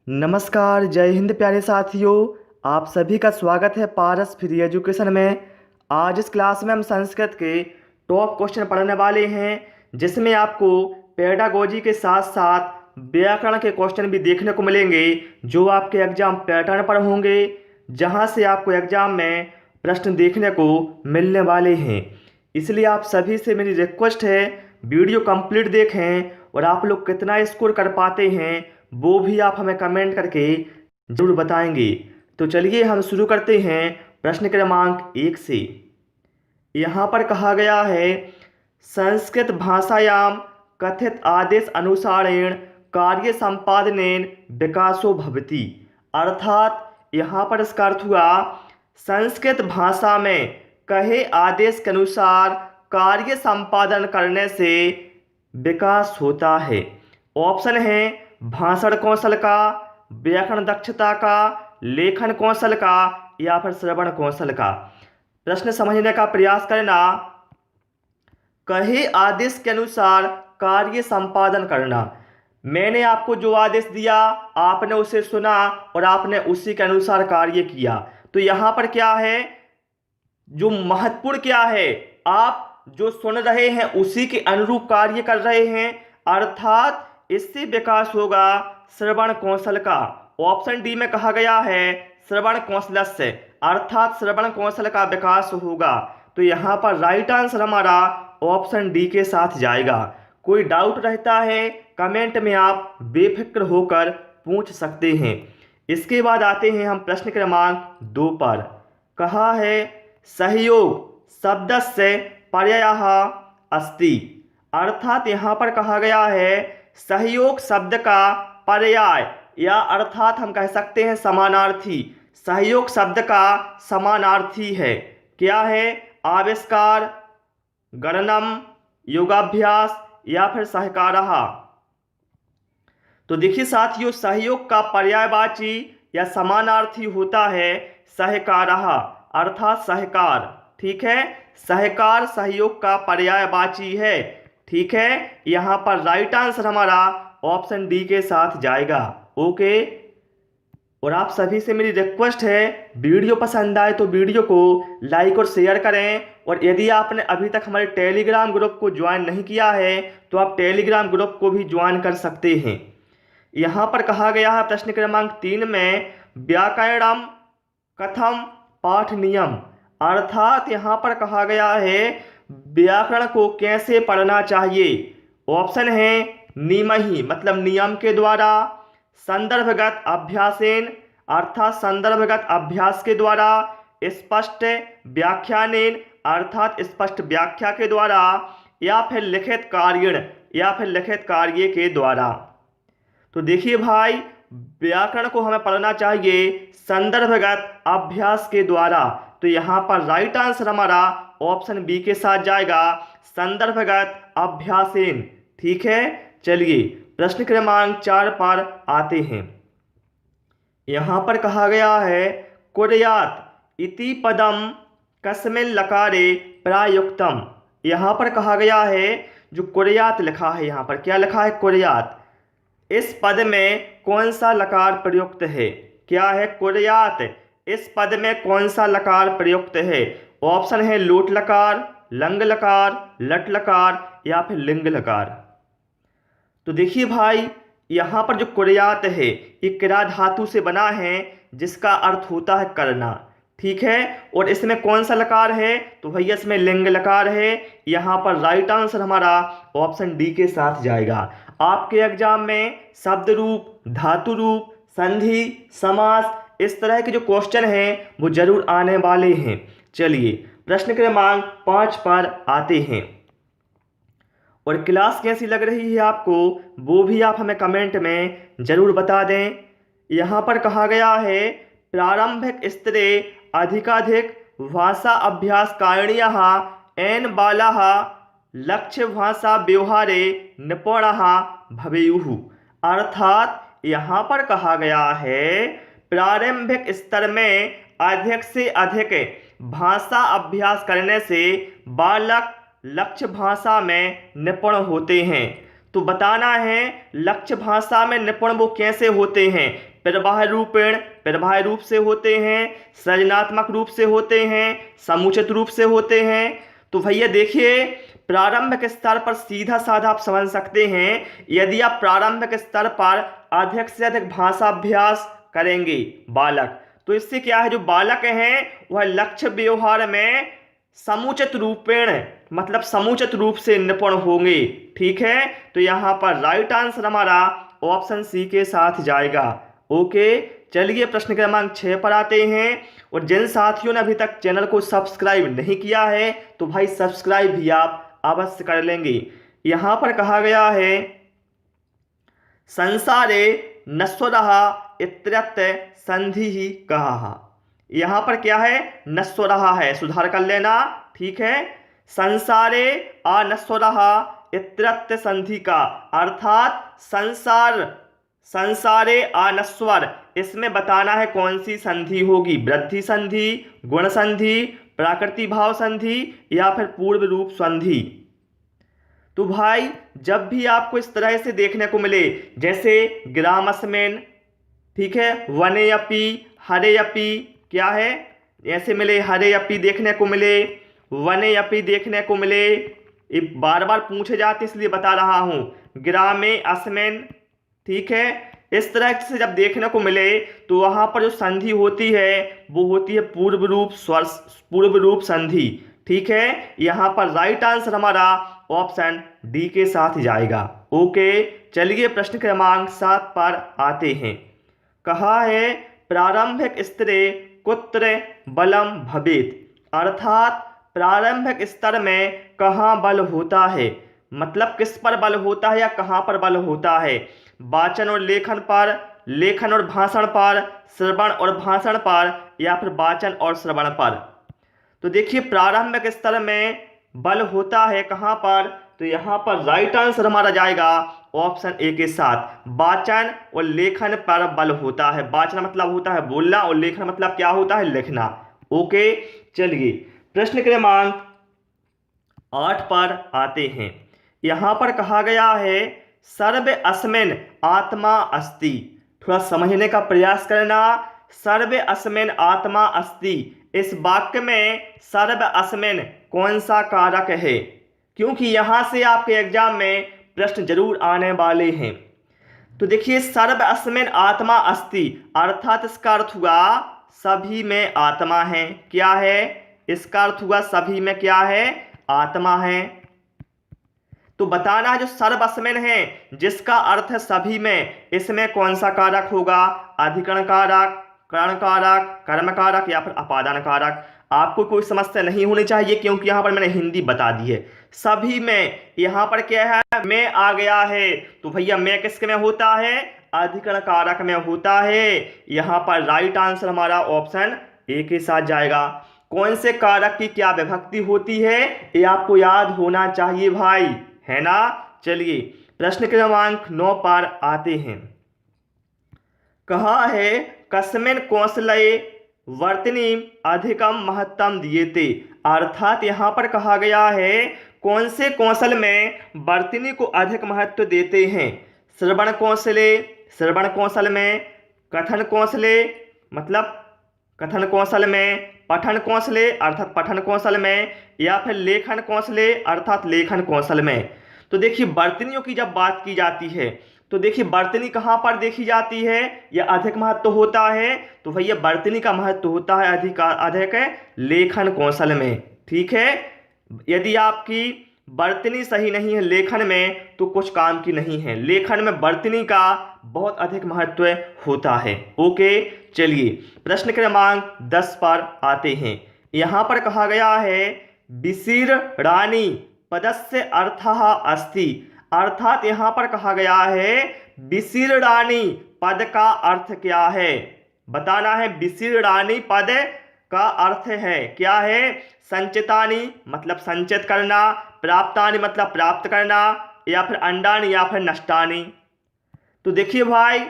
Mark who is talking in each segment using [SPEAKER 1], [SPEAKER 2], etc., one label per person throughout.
[SPEAKER 1] नमस्कार, जय हिंद प्यारे साथियों। आप सभी का स्वागत है पारस फ्री एजुकेशन में। आज इस क्लास में हम संस्कृत के टॉप क्वेश्चन पढ़ने वाले हैं, जिसमें आपको पेडागोजी के साथ साथ व्याकरण के क्वेश्चन भी देखने को मिलेंगे, जो आपके एग्जाम पैटर्न पर होंगे, जहां से आपको एग्जाम में प्रश्न देखने को मिलने वाले हैं। इसलिए आप सभी से मेरी रिक्वेस्ट है, वीडियो कंप्लीट देखें और आप लोग कितना स्कोर कर पाते हैं वो भी आप हमें कमेंट करके जरूर बताएंगे। तो चलिए हम शुरू करते हैं प्रश्न क्रमांक 1 से। यहाँ पर कहा गया है, संस्कृत भाषायाम कथित आदेश अनुसारेण कार्य संपादनेन विकासो भवति। अर्थात यहाँ पर इसका अर्थ हुआ, संस्कृत भाषा में कहे आदेश के अनुसार कार्य संपादन करने से विकास होता है। ऑप्शन है भाषण कौशल का, व्याकरण दक्षता का, लेखन कौशल का या फिर श्रवण कौशल का। प्रश्न समझने का प्रयास करना। कहे आदेश के अनुसार कार्य संपादन करना, मैंने आपको जो आदेश दिया आपने उसे सुना और आपने उसी के अनुसार कार्य किया। तो यहाँ पर क्या है, जो महत्वपूर्ण क्या है, आप जो सुन रहे हैं उसी के अनुरूप कार्य कर रहे हैं, अर्थात इससे विकास होगा श्रवण कौशल का। ऑप्शन डी में कहा गया है श्रवण कौशल से, अर्थात श्रवण कौशल का विकास होगा। तो यहाँ पर राइट आंसर हमारा ऑप्शन डी के साथ जाएगा। कोई डाउट रहता है कमेंट में आप बेफिक्र होकर पूछ सकते हैं। इसके बाद आते हैं हम प्रश्न क्रमांक 2 पर। कहा है, सहयोग शब्दस्य पर्यायः अस्ति। अर्थात यहाँ पर कहा गया है सहयोग शब्द का पर्याय या अर्थात हम कह सकते हैं समानार्थी। सहयोग शब्द का समानार्थी है, क्या है? आविष्कार, गणनम, योगाभ्यास या फिर सहकारः। तो देखिए साथियों, सहयोग का पर्यायवाची या समानार्थी होता है सहकारः, अर्थात सहकार। ठीक है, सहकार सहयोग का पर्यायवाची है। ठीक है, यहाँ पर राइट आंसर हमारा ऑप्शन डी के साथ जाएगा। ओके, और आप सभी से मेरी रिक्वेस्ट है, वीडियो पसंद आए तो वीडियो को लाइक और शेयर करें। और यदि आपने अभी तक हमारे टेलीग्राम ग्रुप को ज्वाइन नहीं किया है तो आप टेलीग्राम ग्रुप को भी ज्वाइन कर सकते हैं। यहाँ पर कहा गया है प्रश्न क्रमांक 3 में, व्याकरणम कथम पाठ नियम। अर्थात यहाँ पर कहा गया है व्याकरण को कैसे पढ़ना चाहिए। ऑप्शन है नियमहि, मतलब नियम के द्वारा, संदर्भगत अभ्यासेन, अर्थात संदर्भगत अभ्यास के द्वारा, स्पष्ट व्याख्यानेन, अर्थात स्पष्ट व्याख्या के द्वारा, या फिर लिखित कार्यण, या फिर लिखित कार्य के द्वारा। तो देखिए भाई, व्याकरण को हमें पढ़ना चाहिए संदर्भगत अभ्यास के द्वारा। तो यहाँ पर राइट आंसर हमारा ऑप्शन बी के साथ जाएगा, संदर्भगत अभ्यासेन। ठीक है, चलिए प्रश्न क्रमांक 4 पर आते हैं। यहाँ पर कहा गया है, कुर्यात इति पदम कस्मिन् लकारे प्रायुक्तम। यहाँ पर कहा गया है, जो कुर्यात लिखा है, यहाँ पर क्या लिखा है? कुर्यात। इस पद में कौन सा लकार प्रयुक्त है? क्या है? कुर्यात। इस पद में कौन सा लकार प्रयुक्त है? ऑप्शन है लोट लकार, लंग लकार, लट लकार या फिर लिंग लकार। तो देखिए भाई, यहाँ पर जो कुर्यात है ये क्रिया धातु से बना है, जिसका अर्थ होता है करना। ठीक है, और इसमें कौन सा लकार है? तो भैया इसमें लिंग लकार है। यहाँ पर राइट आंसर हमारा ऑप्शन डी के साथ जाएगा। आपके एग्जाम में शब्द रूप, धातु रूप, संधि, समास, इस तरह के जो क्वेश्चन हैं वो जरूर आने वाले हैं। चलिए प्रश्न क्रमांक 5 पर आते हैं। और क्लास कैसी लग रही है आपको वो भी आप हमें कमेंट में जरूर बता दें। यहाँ पर कहा गया है, प्रारंभिक स्तरे अधिकाधिक भाषा अभ्यास कारणीयः एन बालाः लक्ष्य भाषा व्यवहारे निपुणाः भवेयुः। अर्थात यहाँ पर कहा गया है, प्रारंभिक स्तर में अधिक से अधिक भाषा अभ्यास करने से बालक लक्ष्य भाषा में निपुण होते हैं। तो बताना है लक्ष्य भाषा में निपुण वो कैसे होते हैं। प्रवाह रूपेण प्रवाह रूप से होते हैं, सृजनात्मक रूप से होते हैं, समुचित रूप से होते हैं। तो भैया देखिए, प्रारंभिक स्तर पर सीधा साधा आप समझ सकते हैं, यदि आप प्रारंभिक स्तर पर अधिक से अधिक भाषाभ्यास करेंगे बालक, तो इससे क्या है, जो बालक हैं वह लक्ष्य व्यवहार में समुचित रूपेण मतलब समुचित रूप से निपुण होंगे। ठीक है, तो यहाँ पर राइट आंसर हमारा ऑप्शन सी के साथ जाएगा। ओके, चलिए प्रश्न क्रमांक 6 पर आते हैं। और जिन साथियों ने अभी तक चैनल को सब्सक्राइब नहीं किया है तो भाई सब्सक्राइब भी आप अवश्य कर लेंगे। यहाँ पर कहा गया है, संसारे नश्वरः इत्यत्र संधि कहा। यहाँ पर क्या है, नश्वरः है, सुधार कर लेना। ठीक है, संसारे अनश्वरः इत्यत्र संधि का अर्थात संसारे अनश्वर, इसमें बताना है कौन सी संधि होगी, वृद्धि संधि, गुण संधि, प्राकृतिक भाव संधि या फिर पूर्व रूप संधि। तो भाई जब भी आपको इस तरह से देखने को मिले, जैसे ग्रामस्मिन्, ठीक है, वनेयपि, हरेयपि, क्या है, ऐसे मिले, हरेयपि देखने को मिले, वनेयपि देखने को मिले, ये बार बार पूछे जाते इसलिए बता रहा हूं, ग्रामे अस्मिन्। ठीक है, इस तरह से जब देखने को मिले तो वहां पर जो संधि होती है वो होती है पूर्व रूप संधि। ठीक है, यहाँ पर राइट आंसर हमारा ऑप्शन डी के साथ जाएगा। ओके, चलिए प्रश्न क्रमांक 7 पर आते हैं। कहा है, प्रारंभिक स्तरे कुत्र बलम भवेत्, अर्थात प्रारंभिक स्तर में कहाँ बल होता है, मतलब किस पर बल होता है या कहाँ पर बल होता है, वाचन और लेखन पर, लेखन और भाषण पर, श्रवण और भाषण पर या फिर वाचन और श्रवण पर। तो देखिए, प्रारंभिक स्तर में बल होता है कहाँ पर, तो यहाँ पर राइट आंसर हमारा जाएगा ऑप्शन ए के साथ, वाचन और लेखन पर बल होता है। वाचन मतलब होता है बोलना और लेखन मतलब क्या होता है, लिखना। ओके, चलिए प्रश्न क्रमांक 8 पर आते हैं। यहाँ पर कहा गया है, सर्व अस्मिन् आत्मा अस्ति, थोड़ा समझने का प्रयास करना। सर्व अस्मिन् आत्मा अस्ति, इस वाक्य में सर्व अस्मिन् कौन सा कारक है, क्योंकि यहां से आपके एग्जाम में प्रश्न जरूर आने वाले हैं। तो देखिए, सर्व अस्मिन् आत्मा अस्ति अर्थात इसका अर्थ हुआ सभी में आत्मा है। क्या है, इसका अर्थ हुआ सभी में क्या है, आत्मा है। तो बताना है जो सर्व अस्मिन् है जिसका अर्थ है सभी में, इसमें कौन सा कारक होगा, अधिकरण कारक, करण कारक, कर्म कारक या फिर अपादान कारक। आपको कोई समस्या नहीं होनी चाहिए क्योंकि यहाँ पर मैंने हिंदी बता दी है। सभी में, यहाँ पर क्या है, में आ गया है, तो भैया में किसके में होता है, अधिकरण कारक में होता है। यहाँ पर राइट आंसर हमारा ऑप्शन ए के साथ जाएगा। कौन से कारक की क्या विभक्ति होती है ये आपको याद होना चाहिए भाई, है ना। चलिए प्रश्न क्रमांक 9 पर आते हैं। कहा है, कस्मिन् कौशले वर्तनी अधिकम महत्तम दिएते, अर्थात यहाँ पर कहा गया है कौन से कौशल में वर्तनी को अधिक महत्व देते हैं। श्रवण कौशले, श्रवण कौशल में, कथन कौशले मतलब कथन कौशल में, पठन कौशले अर्थात पठन कौशल में या फिर लेखन कौशले अर्थात लेखन कौशल में। तो देखिए, वर्तनियों की जब बात की जाती है तो देखिए वर्तनी कहाँ पर देखी जाती है, यह अधिक महत्व होता है, तो भैया वर्तनी का महत्व होता है अधिक लेखन कौशल में। ठीक है, यदि आपकी वर्तनी सही नहीं है लेखन में तो कुछ काम की नहीं है, लेखन में वर्तनी का बहुत अधिक महत्व होता है। ओके, चलिए प्रश्न क्रमांक 10 पर आते हैं। यहाँ पर कहा गया है, विशीर्णानि पदस्य अर्थः अस्ति, अर्थात यहाँ पर कहा गया है विशीर्णानि पद का अर्थ क्या है, बताना है। विशीर्णानि पद का अर्थ है क्या है, संचितानि मतलब संचित करना, प्राप्तानि मतलब प्राप्त करना या फिर अंडानि या फिर नष्टानि। तो देखिए भाई,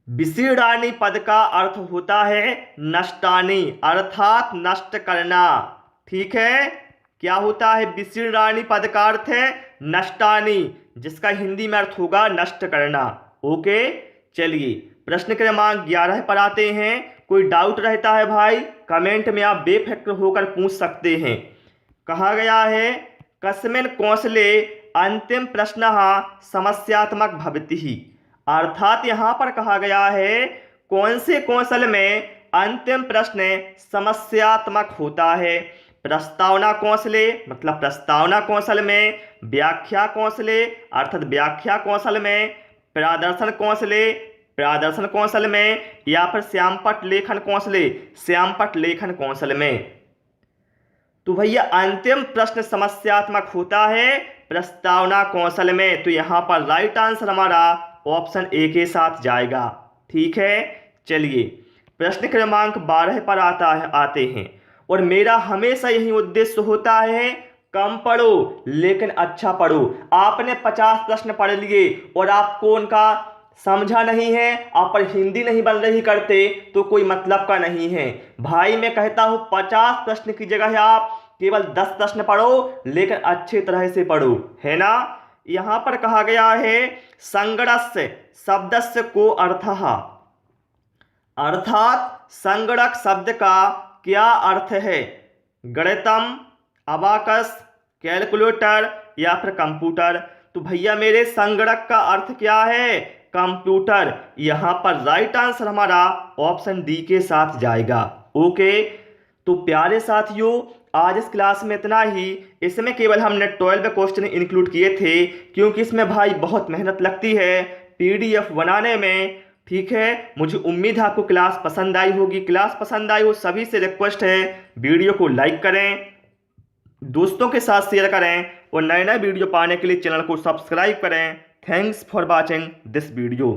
[SPEAKER 1] विशीर्णानि पद का अर्थ होता है नष्टानि अर्थात नष्ट करना। ठीक है, क्या होता है, विशीर्णानि पद का अर्थ है नष्टानि, जिसका हिंदी में अर्थ होगा नष्ट करना। ओके, चलिए प्रश्न क्रमांक 11 पर आते हैं। कोई डाउट रहता है भाई कमेंट में आप बेफिक्र होकर पूछ सकते हैं। कहा गया है कस्मिन् कौशले अंतिम प्रश्न समस्यात्मक भवति। अर्थात यहाँ पर कहा गया है कौन से कौशल में अंतिम प्रश्न समस्यात्मक होता है। प्रस्तावना कौशले मतलब प्रस्तावना कौशल में, व्याख्या कौशले अर्थात व्याख्या कौशल में, प्रदर्शन कौशले प्रदर्शन कौशल में, या फिर श्यामपट्ट लेखन कौशले श्यामपट्ट लेखन कौशल में। तो भैया अंतिम प्रश्न समस्यात्मक होता है प्रस्तावना कौशल में। तो यहाँ पर राइट आंसर हमारा ऑप्शन ए के साथ जाएगा। ठीक है, चलिए प्रश्न क्रमांक 12 पर आते हैं। और मेरा हमेशा यही उद्देश्य होता है कम पढ़ो लेकिन अच्छा पढ़ो। आपने 50 प्रश्न पढ़ लिए और आपको उनका समझा नहीं है, आप पर हिंदी नहीं बन रही करते तो कोई मतलब का नहीं है। भाई मैं कहता हूं 50 प्रश्न की जगह आप केवल 10 प्रश्न पढ़ो लेकिन अच्छे तरह से पढ़ो, है ना। यहां पर कहा गया है संगणस्य शब्दस्य को अर्थः। अर्थात संगणक शब्द का क्या अर्थ है। गणितम, अबाकस, कैलकुलेटर या फिर कंप्यूटर। तो भैया मेरे संगणक का अर्थ क्या है, कंप्यूटर। यहां पर राइट आंसर हमारा ऑप्शन डी के साथ जाएगा। ओके, तो प्यारे साथियों आज इस क्लास में इतना ही। इसमें केवल हमने 12 क्वेश्चन इंक्लूड किए थे क्योंकि इसमें भाई बहुत मेहनत लगती है पीडीएफ बनाने में। ठीक है, मुझे उम्मीद है आपको क्लास पसंद आई होगी। क्लास पसंद आई हो सभी से रिक्वेस्ट है वीडियो को लाइक करें, दोस्तों के साथ शेयर करें और नए नए वीडियो पाने के लिए चैनल को सब्सक्राइब करें। Thanks for watching this video.